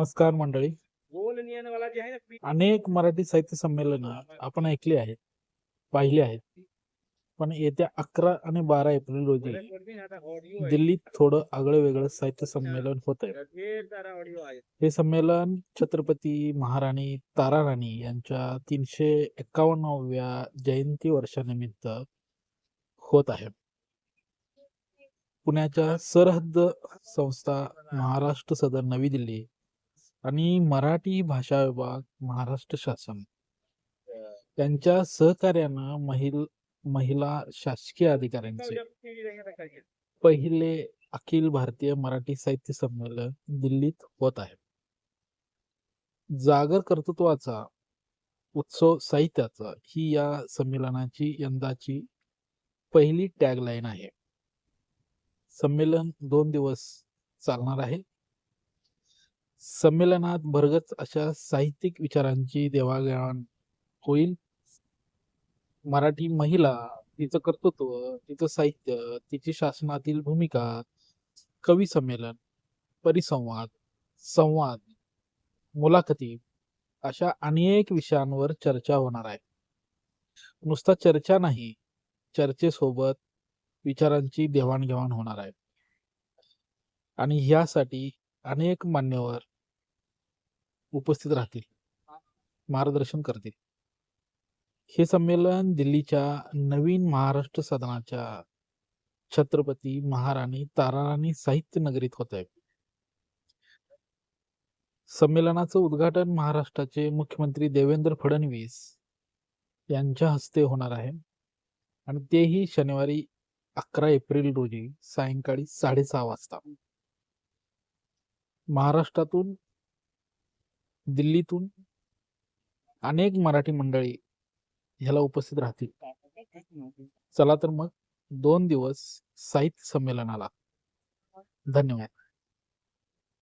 नमस्कार मंडळी. अनेक मराठी साहित्य संमेलन आपण ऐकली आहेत, पाहिली आहेत. पण येत्या 11 आणि 12 एप्रिल रोजी दिल्लीत थोडं आगळं वेगळं साहित्य संमेलन होत आहे. हे संमेलन छत्रपती महाराणी ताराराणी यांच्या 351व्या जयंती वर्षानिमित्त होत आहे. पुण्याच्या सरहद्द संस्था महाराष्ट्र सदन नवी दिल्ली आणि मराठी भाषा विभाग महाराष्ट्र शासन यांच्या सहकार्यानं महिला शासकीय अधिकाऱ्यांचे पहिले अखिल भारतीय मराठी साहित्य संमेलन दिल्लीत होत आहे. जागर कर्तृत्वाचा उत्सव साहित्याचा ही या संमेलनाची यंदाची पहिली टॅगलाईन आहे. संमेलन 2 दिवस चालणार आहे. संमेलनात भरगच्च अशा साहित्यिक विचारांची देवाणघेवाण होईल. मराठी महिला, तिचं कर्तृत्व, तिचं साहित्य, तिची शासनातील भूमिका, कवी संमेलन, परिसंवाद, संवाद, मुलाखती अशा अनेक विषयांवर चर्चा होणार आहे. नुसता चर्चा नाही, चर्चेसोबत विचारांची देवाणघेवाण होणार आहे आणि यासाठी अनेक मान्यवर उपस्थित राहतील, मार्गदर्शन करतील. हे संमेलन दिल्लीच्या नवीन महाराष्ट्र सदनाच्या छत्रपती महाराणी ताराराणी साहित्य नगरीत होत आहे. संमेलनाचं उद्घाटन महाराष्ट्राचे मुख्यमंत्री देवेंद्र फडणवीस यांच्या हस्ते होणार आहे आणि तेही शनिवारी 11 एप्रिल रोजी सायंकाळी 6:30 वाजता. महाराष्ट्रातून, दिल्लीतून अनेक मराठी मंडळी ह्याला उपस्थित राहतील. चला तर मग 2 दिवस साहित्य संमेलनाला. धन्यवाद.